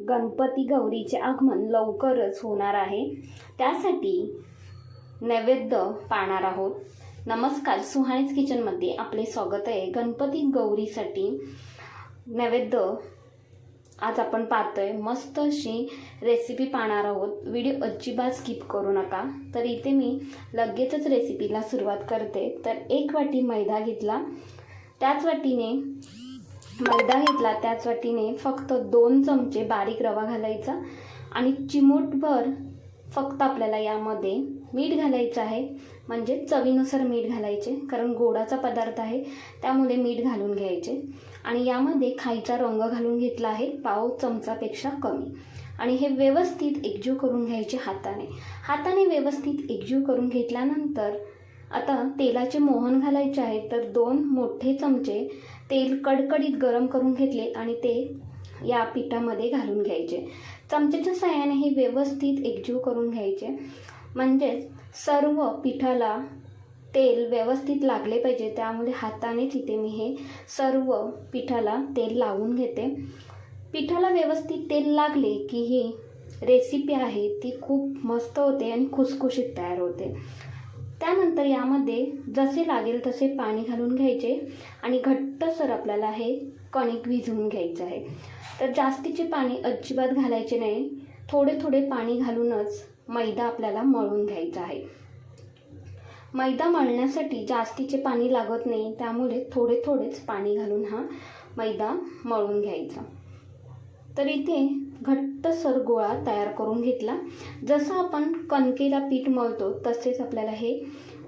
गणपती गौरीचे आगमन लवकरच होणार आहे, त्यासाठी नैवेद्य पाहणार आहोत। नमस्कार, सुहानीज किचनमध्ये आपले स्वागत आहे। गणपती गौरीसाठी नैवेद्य आज आपण पाहतोय। मस्त अशी रेसिपी पाहणार आहोत। व्हिडिओ अजिबात स्किप करू नका। तर इथे मी लगेचच रेसिपीला सुरुवात करते। तर 1 वाटी मैदा घेतला, त्याच वाटीने फक्त 2 चमचे बारीक रवा घालायचा आणि चिमूटभर फक्त आपल्याला यामध्ये मीठ घालायचं आहे। म्हणजे चवीनुसार मीठ घालायचे, कारण गोडाचा पदार्थ आहे त्यामुळे मीठ घालून घ्यायचे। आणि यामध्ये खायचा रंग घालून घेतला आहे पाव चमचापेक्षा कमी। आणि हे व्यवस्थित एकजीव करून घ्यायचे हाताने व्यवस्थित एकजीव करून घेतल्यानंतर आता तेलाचे मोहन घालायचे आहे। तर 2 मोठे चमचे तेल कडकडीत गरम करून घेतले आणि ते या पिठामध्ये घालून घ्यायचे। चमच्याच्या साहाय्याने हे व्यवस्थित एकजीव करून घ्यायचे, म्हणजे सर्व पिठाला तेल व्यवस्थित लागले पाहिजे। त्यामुळे हातानेच इथे मी हे सर्व पिठाला तेल लावून घेते। पिठाला व्यवस्थित तेल लागले की ही रेसिपी आहे ती खूप मस्त होते आणि खुसखुशीत तयार होते। त्यानंतर यामध्ये जसे लागेल तसे पाणी घालून घ्यायचे आणि घट्टसर आपल्याला हे कणिक भिजवून घ्यायचं आहे। तर जास्तीचे पाणी अजिबात घालायचे नाही, थोडे पाणी घालूनच मैदा आपल्याला मळून घ्यायचा आहे। मैदा मळण्यासाठी जास्तीचे पाणी लागत नाही, त्यामुळे थोडेच पाणी घालून हा मैदा मळून घ्यायचा। तर इथे घट्टसर गोळा तयार करून घेतला। जसं आपण कणकेला पीठ मळतो तसेच आपल्याला हे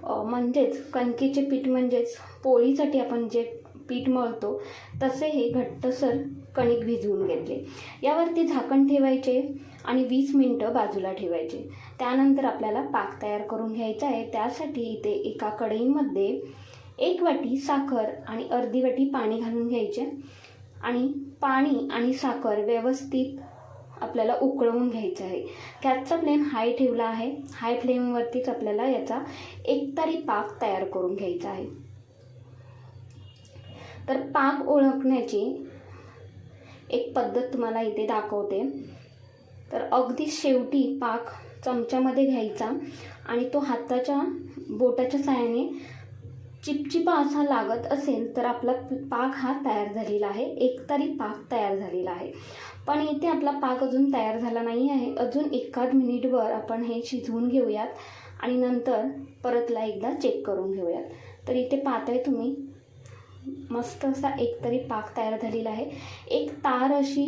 म्हणजेच कणकेचे पीठ म्हणजेच पोळीसाठी आपण जे पीठ मळतो तसे हे घट्टसर कणिक भिजवून घेतले। यावरती झाकण ठेवायचे आणि 20 मिनिटं बाजूला ठेवायचे। त्यानंतर आपल्याला पाक तयार करून घ्यायचा आहे। त्यासाठी इथे एका कढईमध्ये 1 वाटी साखर आणि अर्धी वाटी पाणी घालून घ्यायचे आणि पाणी आणि साखर व्यवस्थित आपल्याला उकळवून घ्यायचं आहे। गॅसचा फ्लेम हाय ठेवला आहे। हाय फ्लेमवरतीच आपल्याला याचा एकतारी पाक तयार करून घ्यायचा आहे। तर पाक ओळखण्याची एक पद्धत तुम्हाला इथे दाखवते। तर अगदी शेवटी पाक चमच्यामध्ये घ्यायचा आणि तो हाताच्या बोटाच्या साहाय्याने चिपचिपा असा लागत असेल तर आपला पाक हा तयार झालेला आहे, एकतारी पाक तयार झालेला आहे। पण इथे आपला पाक अजून तयार झाला नाही आहे। अजून 1 मिनिटभर आपण हे शिजवून घेऊयात आणि नंतर परतला एकदा चेक करून घेऊयात। तर इथे पाहताय तुम्ही मस्त असा एकतरी पाक तयार झालेला आहे। एक तार अशी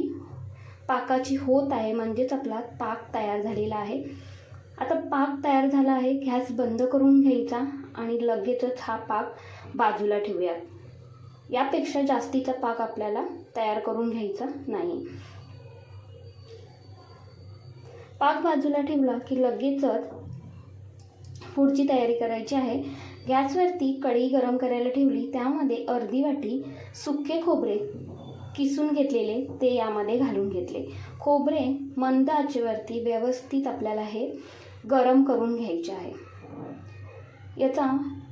पाकाची होत आहे, म्हणजेच आपला पाक तयार झालेला आहे। आता पाक तयार झाला आहे, गॅस बंद करून घ्यायचा आणि लगेचच हा पाक बाजूला ठेवूयात। यापेक्षा जास्तीचा पाक आपल्याला तयार करून घ्यायचा नाही। पाक बाजूला ठेवला की लगेचच पुढची तयारी करायची आहे। गॅसवरती कढई गरम करायला ठेवली, त्यामध्ये अर्धी वाटी सुके खोबरे किसून घेतलेले ते यामध्ये घालून घेतले। खोबरे मंद आचेवरती व्यवस्थित आपल्याला हे गरम करून घ्यायचे आहे। याचा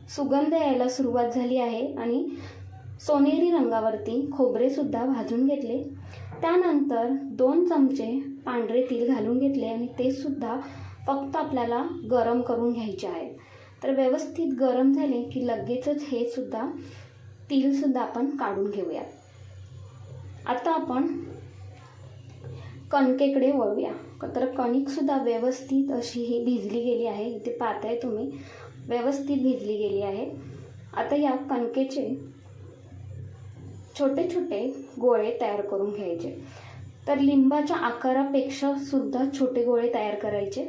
सुगंध यायला सुरुवात झाली आहे आणि सोनेरी रंगावरती खोबरे सुद्धा भाजून घेतले। त्यानंतर 2 चमचे पांढरे तीळ घालून घेतले आणि ते सुद्धा फक्त आपल्याला गरम करून घ्यायचे आहे। तर व्यवस्थित गरम झाले की लगेचच हे सुद्धा तीळ सुद्धा आपण काढून घेऊया। आता आपण कणकेकडे वळूया। तर कणिक सुद्धा व्यवस्थित अशी ही भिजली गेली आहे। इथे पाहताय तुम्ही व्यवस्थित भिजली गेली आहे। आता या कणकेचे छोटे गोळे तयार करून घ्यायचे। तर लिंबाच्या आकारापेक्षा सुद्धा छोटे गोळे तयार करायचे,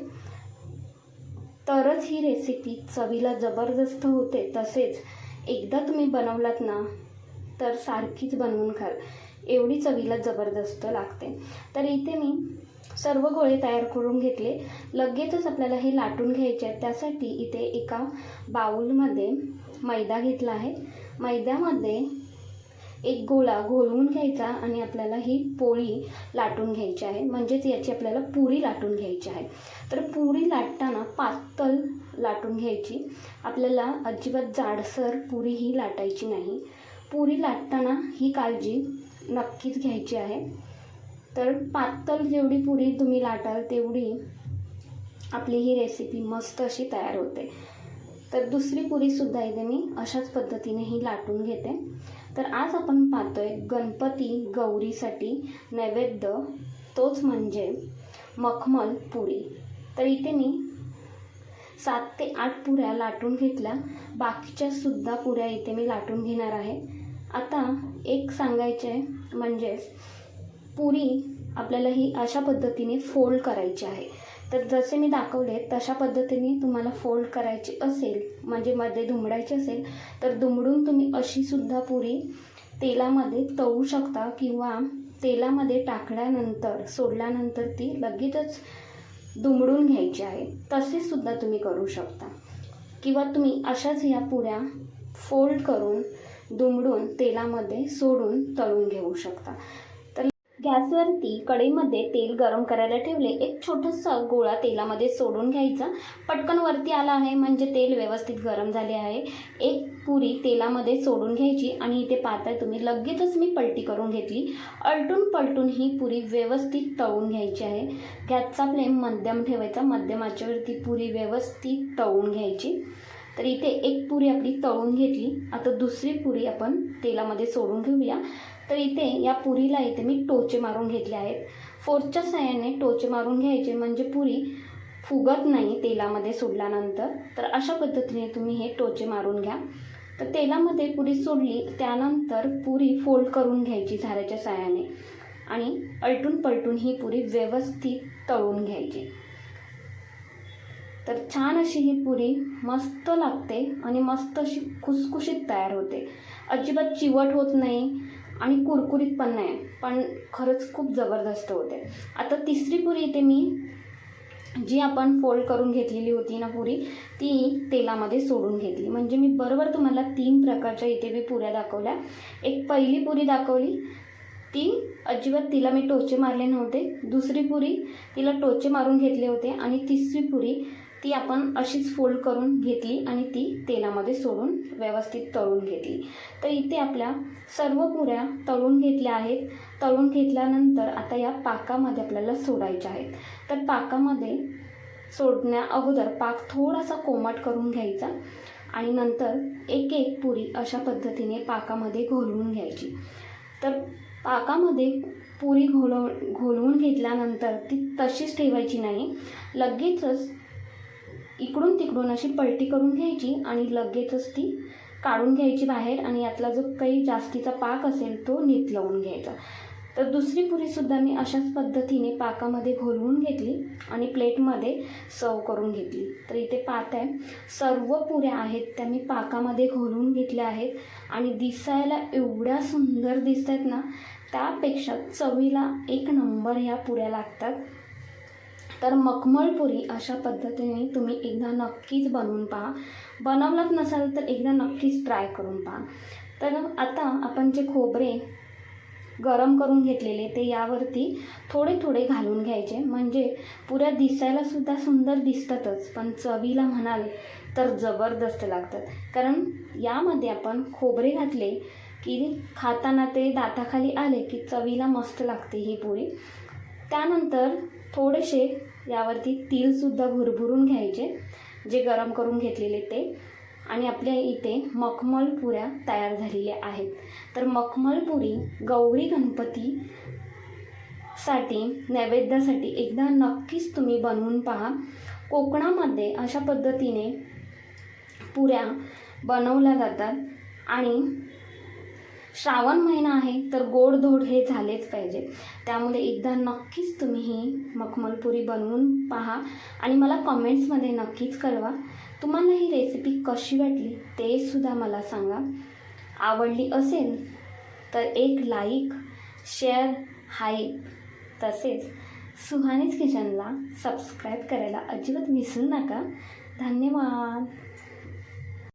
तरच ही रेसिपी चवीला जबरदस्त होते। तसेच एकदा तुम्ही बनवलात ना तर सारखीच बनवून खाल, एवढी चवीला जबरदस्त लागते। तर इथे मी सर्व गोळे तयार करून घेतले। लगेचच आपल्याला हे लाटून घ्यायचे आहे। त्यासाठी इथे एका बाउलमध्ये मैदा घेतला आहे। मैद्यामध्ये एक गोळा घोळवून घ्यायचा आणि आपल्याला ही पोळी लाटून घ्यायची आहे, म्हणजेच याची आपल्याला पुरी लाटून घ्यायची आहे। तर पुरी लाटताना पातळ लाटून घ्यायची, आपल्याला अजिबात जाडसर पुरी ही लाटायची नाही। पुरी लाटताना ही काळजी नक्कीच घ्यायची आहे। तर पातळ जेवढी पुरी तुम्ही लाटाल तेवढी आपली ही रेसिपी मस्त अशी तयार होते. तर दुसरी पुरीसुद्धा इथे मी अशाच पद्धतीने ही लाटून घेते. तर आज आपण पाहतोय गणपती गौरीसाठी नैवेद्य, तोच म्हणजे मखमल पुरी. तर इथे मी 7 ते 8 पुऱ्या लाटून घेतल्या. बाकीच्या सुद्धा पुऱ्या इथे मी लाटून घेणार आहे. आता एक सांगायचे म्हणजेच पुरी आपल्याला ही अशा पद्धतीने फोल्ड करायची आहे. तर जसे मी दाखवले तशा पद्धतीने तुम्हाला फोल्ड करायची असेल, म्हणजे मध्ये दुमडायची असेल तर दुमडून तुम्ही अशी सुद्धा पुरी तेलामध्ये तळू शकता, किंवा तेलामध्ये टाकल्यानंतर सोडल्यानंतर ती लगेचच दुमडून घ्यायची आहे, तसे सुद्धा तुम्ही करू शकता. किंवा तुम्ही अशाच ह्या पुऱ्या फोल्ड करून दुमडून तेलामध्ये सोडून तळून घेऊ शकता. तर गॅसवरती कढईमध्ये तेल गरम करायला ठेवले. एक छोटासा गोळा तेलामध्ये सोडून घ्यायचा. पटकन वरती आला आहे म्हणजे तेल व्यवस्थित गरम झाले आहे. एक पुरी तेलामध्ये सोडून घ्यायची आणि इथे पाहताय तुम्ही लगेचच मी पलटी करून घेतली. आलटून पलटून ही पुरी व्यवस्थित तळून घ्यायची आहे. गॅसचा फ्लेम मध्यम ठेवायचा. मध्यम आचेवरती पुरी व्यवस्थित तळून घ्यायची. तर इथे एक पुरी आपली तळून घेतली. आता दुसरी पुरी आपण तेलामध्ये सोडून घेऊया. तर इथे या पुरीला इथे मी टोचे मारून घेतले आहेत. फोर्कच्या साहाय्याने टोचे मारून घ्यायचे म्हणजे पुरी फुगत नाही तेलामध्ये सोडल्यानंतर. तर अशा पद्धतीने तुम्ही हे टोचे मारून घ्या. तर तेलामध्ये पुरी सोडली त्यानंतर पुरी फोल्ड करून घ्यायची झाऱ्याच्या साहाय्याने आणि आलटून पलटून ही पुरी व्यवस्थित तळून घ्यायची. तर छान अशी ही पुरी मस्त लागते आणि मस्त अशी खुसखुशीत तयार होते. अजिबात चिवट होत नाही आणि कुरकुरीत पण नाही, पण खरंच खूप जबरदस्त होते. आता तिसरी पुरी इथे मी जी आपण फोल्ड करून घेतलेली होती ना पुरी, ती तेलामध्ये सोडून घेतली. म्हणजे मी बरोबर तुम्हाला 3 प्रकारच्या इथे मी पुऱ्या दाखवल्या. एक पहिली पुरी दाखवली, ती अजिबात तिला मी टोचे मारले नव्हते. दुसरी पुरी तिला टोचे मारून घेतले होते आणि तिसरी पुरी ती आपण अशीच फोल्ड करून घेतली आणि ती तेलामध्ये सोडून व्यवस्थित तळून घेतली. तर इथे आपल्या सर्व पुऱ्या तळून घेतल्या आहेत. तळून घेतल्यानंतर आता या पाकामध्ये आपल्याला सोडायच्या आहेत. तर पाकामध्ये सोडण्या अगोदर पाक थोडासा कोमट करून घ्यायचा आणि नंतर एक एक पुरी अशा पद्धतीने पाकामध्ये घोलवून घ्यायची. तर पाकामध्ये पुरी घोलवून घेतल्यानंतर ती तशीच ठेवायची नाही. लगेचच इकडून तिकडून अशी पलटी करून घ्यायची आणि लगेचच ती काढून घ्यायची बाहेर आणि यातला जो काही जास्तीचा पाक असेल तो निथळवून घ्यायचा. तर दुसरी पुरीसुद्धा मी अशाच पद्धतीने पाकामध्ये घोलवून घेतली आणि प्लेटमध्ये सर्व करून घेतली. तर इथे पाहताय सर्व पुऱ्या आहेत त्या मी पाकामध्ये घोलवून घेतल्या आहेत आणि दिसायला एवढ्या सुंदर दिसत आहेत ना, त्यापेक्षा चवीला एक नंबर ह्या पुऱ्या लागतात. तर मखमल पुरी अशा पद्धतीने तुम्ही एकदा नक्कीच बनवून पहा. बनवलात नसाल तर एकदा नक्कीच ट्राय करून पहा. तर आता आपण जे खोबरे गरम करून घेतलेले ते यावरती थोडे थोडे घालून घ्यायचे. म्हणजे पुऱ्या दिसायला सुद्धा सुंदर दिसतातच, पण चवीला म्हणाल तर जबरदस्त लागतात. कारण यामध्ये आपण खोबरे घातले की खाताना ते दाताखाली आले की चवीला मस्त लागते ही पुरी. त्यानंतर थोडेसे यावरती तीळसुद्धा भुरभुरून घ्यायचे, जे गरम करून घेतलेले ते. आणि आपल्या इथे मखमल पुऱ्या तयार झालेल्या आहेत. तर मखमल पुरी गौरी गणपती साठी नैवेद्यासाठी एकदा नक्कीच तुम्ही बनवून पहा. कोकणामध्ये अशा पद्धतीने पुऱ्या बनवल्या जातात आणि श्रावण महिना आहे तर गोडधोड हे झालेच पाहिजे. त्यामुळे एकदा नक्कीच तुम्ही ही मखमल पुरी बनवून पहा आणि मला कमेंट्समध्ये नक्कीच कळवा. तुम्हाला ही रेसिपी कशी वाटली ते सुद्धा मला सांगा. आवडली असेल तर एक लाईक, शेअर, हाईप तसेच सुहानीज किचनला सबस्क्राईब करायला अजिबात विसरू नका. धन्यवाद.